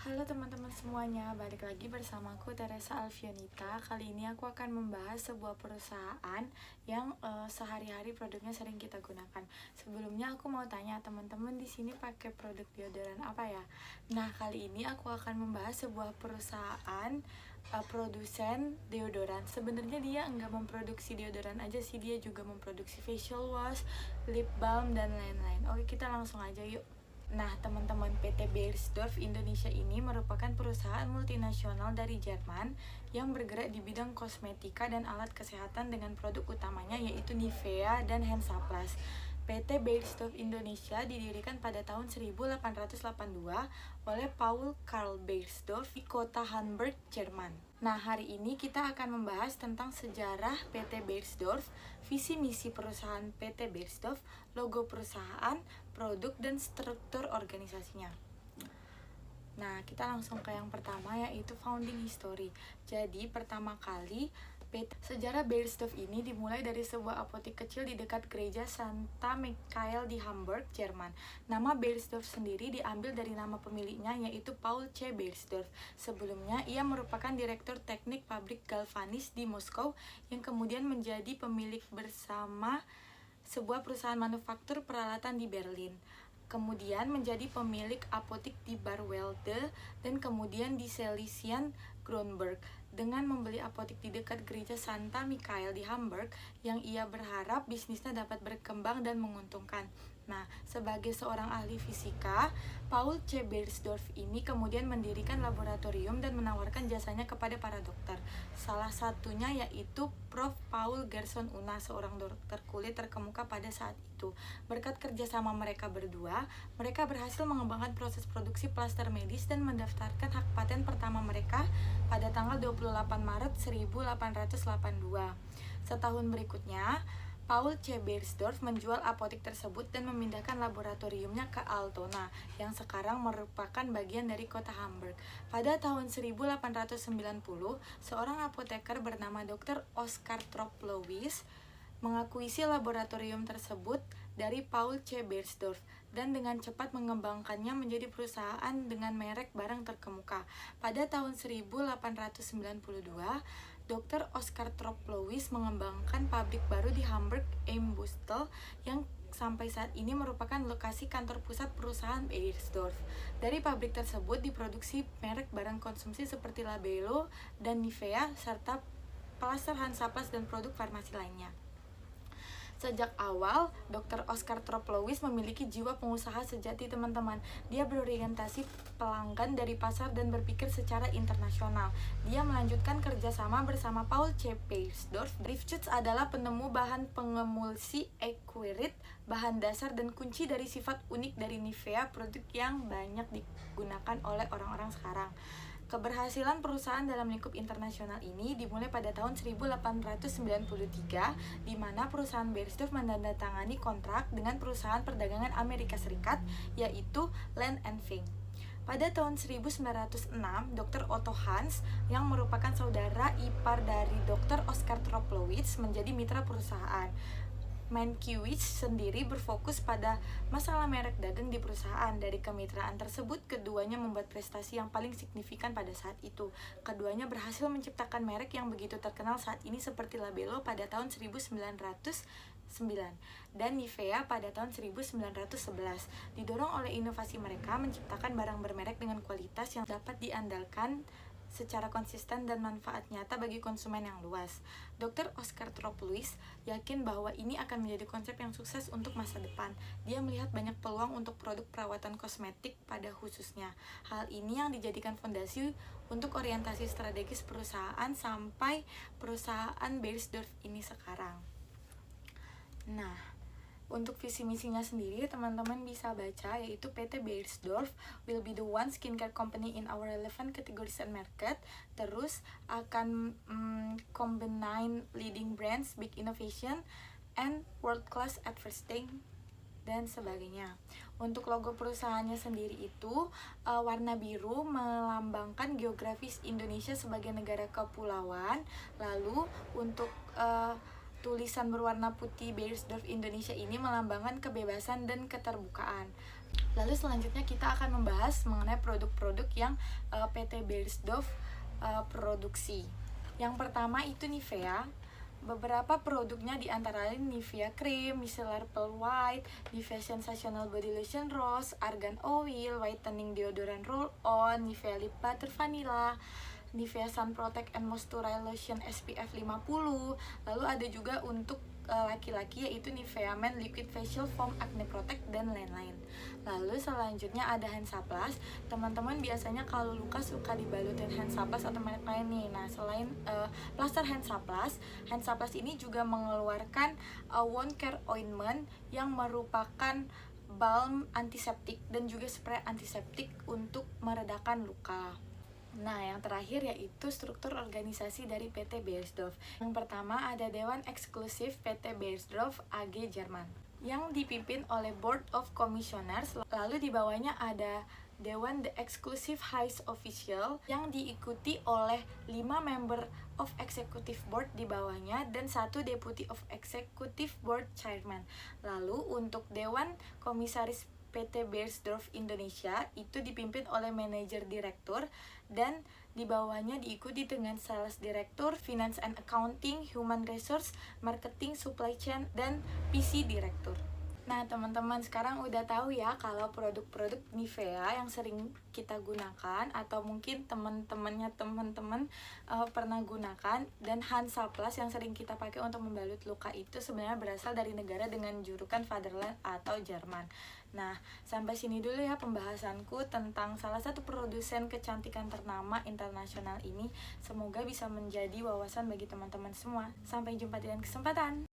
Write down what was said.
Halo teman-teman semuanya, balik lagi bersamaku Teresa Alfianita. Kali ini aku akan membahas sebuah perusahaan yang sehari-hari produknya sering kita gunakan. Sebelumnya aku mau tanya teman-teman di sini pakai produk deodoran apa ya? Nah, kali ini aku akan membahas sebuah perusahaan produsen deodoran. Sebenarnya dia enggak memproduksi deodoran aja sih, dia juga memproduksi facial wash, lip balm dan lain-lain. Oke, kita langsung aja yuk. Nah, teman-teman, PT Beiersdorf Indonesia ini merupakan perusahaan multinasional dari Jerman yang bergerak di bidang kosmetika dan alat kesehatan dengan produk utamanya yaitu Nivea dan Hansaplast. PT Beiersdorf Indonesia didirikan pada tahun 1882 oleh Paul Karl Beiersdorf di kota Hamburg, Jerman. Nah, hari ini kita akan membahas tentang sejarah PT Beiersdorf, visi misi perusahaan PT Beiersdorf, logo perusahaan, produk, dan struktur organisasinya. Nah, kita langsung ke yang pertama yaitu founding history. Jadi, pertama kali sejarah Beiersdorf ini dimulai dari sebuah apotek kecil di dekat gereja Santa Michael di Hamburg, Jerman. Nama Beiersdorf sendiri diambil dari nama pemiliknya yaitu Paul C. Beiersdorf. Sebelumnya, ia merupakan direktur teknik pabrik galvanis di Moskow yang kemudian menjadi pemilik bersama sebuah perusahaan manufaktur peralatan di Berlin. Kemudian menjadi pemilik apotik di Barwelde dan kemudian di Selisian Kronberg dengan membeli apotik di dekat gereja Santa Michael di Hamburg yang ia berharap bisnisnya dapat berkembang dan menguntungkan. Nah, sebagai seorang ahli fisika, Paul C. Beiersdorf ini kemudian mendirikan laboratorium dan menawarkan jasanya kepada para dokter. Salah satunya yaitu Prof. Paul Gerson Una, seorang dokter kulit terkemuka pada saat itu. Berkat kerjasama mereka berdua, mereka berhasil mengembangkan proses produksi plaster medis dan mendaftarkan hak paten pertama mereka pada tanggal 28 Maret 1882. Setahun berikutnya, Paul C. Beiersdorf menjual apotek tersebut dan memindahkan laboratoriumnya ke Altona, yang sekarang merupakan bagian dari kota Hamburg. Pada tahun 1890, seorang apoteker bernama Dr. Oskar Troplowitz mengakuisisi laboratorium tersebut dari Paul C. Beiersdorf dan dengan cepat mengembangkannya menjadi perusahaan dengan merek barang terkemuka. Pada tahun 1892, Dr. Oskar Troplowitz mengembangkan pabrik baru di Hamburg Eimsbüttel yang sampai saat ini merupakan lokasi kantor pusat perusahaan Beiersdorf. Dari pabrik tersebut diproduksi merek barang konsumsi seperti Labello dan Nivea serta plaster Hansaplast dan produk farmasi lainnya. Sejak awal, Dr. Oskar Troplowitz memiliki jiwa pengusaha sejati, teman-teman. Dia berorientasi pelanggan dari pasar dan berpikir secara internasional. Dia melanjutkan kerjasama bersama Paul C. Beiersdorf. Driftschutzes adalah penemu bahan pengemulsi Equirit, bahan dasar dan kunci dari sifat unik dari Nivea, produk yang banyak digunakan oleh orang-orang sekarang. Keberhasilan perusahaan dalam lingkup internasional ini dimulai pada tahun 1893, di mana perusahaan Beiersdorf menandatangani kontrak dengan perusahaan perdagangan Amerika Serikat, yaitu Land and Fink. Pada tahun 1906, Dr. Otto Hans, yang merupakan saudara ipar dari Dr. Oskar Troplowitz, menjadi mitra perusahaan. Mankiewicz sendiri berfokus pada masalah merek dagang di perusahaan. Dari kemitraan tersebut, keduanya membuat prestasi yang paling signifikan pada saat itu. Keduanya berhasil menciptakan merek yang begitu terkenal saat ini seperti Labello pada tahun 1909 dan Nivea pada tahun 1911. Didorong oleh inovasi mereka menciptakan barang bermerek dengan kualitas yang dapat diandalkan secara konsisten dan manfaat nyata bagi konsumen yang luas. Dr. Oskar Troplowitz yakin bahwa ini akan menjadi konsep yang sukses untuk masa depan. Dia melihat banyak peluang untuk produk perawatan kosmetik pada khususnya. Hal ini yang dijadikan fondasi untuk orientasi strategis perusahaan sampai perusahaan Beiersdorf ini sekarang. Nah, untuk visi misinya sendiri teman-teman bisa baca, yaitu PT Beiersdorf will be the one skincare company in our relevant categories and market. Terus akan combine leading brands, big innovation, and world class advertising dan sebagainya. Untuk logo perusahaannya sendiri itu warna biru melambangkan geografis Indonesia sebagai negara kepulauan. Lalu untuk tulisan berwarna putih Beiersdorf Indonesia ini melambangkan kebebasan dan keterbukaan. Lalu selanjutnya kita akan membahas mengenai produk-produk yang PT Beiersdorf produksi. Yang pertama itu Nivea. Beberapa produknya diantara lain Nivea Cream, Micellar Pearl White, Nivea Sensational Body Lotion Rose, Argan Oil, Whitening Deodorant Roll-On, Nivea Lip Butter Vanilla, Nivea Sun Protect and Moisturize Lotion SPF 50. Lalu ada juga untuk laki-laki yaitu Nivea Men Liquid Facial Foam Acne Protect dan lain-lain. Lalu selanjutnya ada Hansaplast. Teman-teman biasanya kalau luka suka dibalutin Hansaplast atau lain nih. Nah, selain plaster Hansaplast ini juga mengeluarkan wound care ointment yang merupakan balm antiseptik dan juga spray antiseptik untuk meredakan luka. Nah, yang terakhir yaitu struktur organisasi dari PT Beiersdorf. Yang pertama ada Dewan Eksklusif PT Beiersdorf AG Jerman yang dipimpin oleh Board of Commissioners. Lalu di bawahnya ada Dewan The Exclusive High Official yang diikuti oleh 5 member of Executive Board di bawahnya dan 1 Deputy of Executive Board Chairman. Lalu untuk Dewan Komisaris PT Beiersdorf Indonesia itu dipimpin oleh manajer direktur dan di bawahnya diikuti dengan sales director, finance and accounting, human resource, marketing, supply chain, dan PC director. Nah, teman-teman sekarang udah tahu ya kalau produk-produk Nivea yang sering kita gunakan atau mungkin teman-temannya teman-teman pernah gunakan, dan Hansaplast yang sering kita pakai untuk membalut luka itu sebenarnya berasal dari negara dengan julukan Fatherland atau Jerman. Nah, sampai sini dulu ya pembahasanku tentang salah satu produsen kecantikan ternama internasional ini. Semoga bisa menjadi wawasan bagi teman-teman semua. Sampai jumpa di lain kesempatan.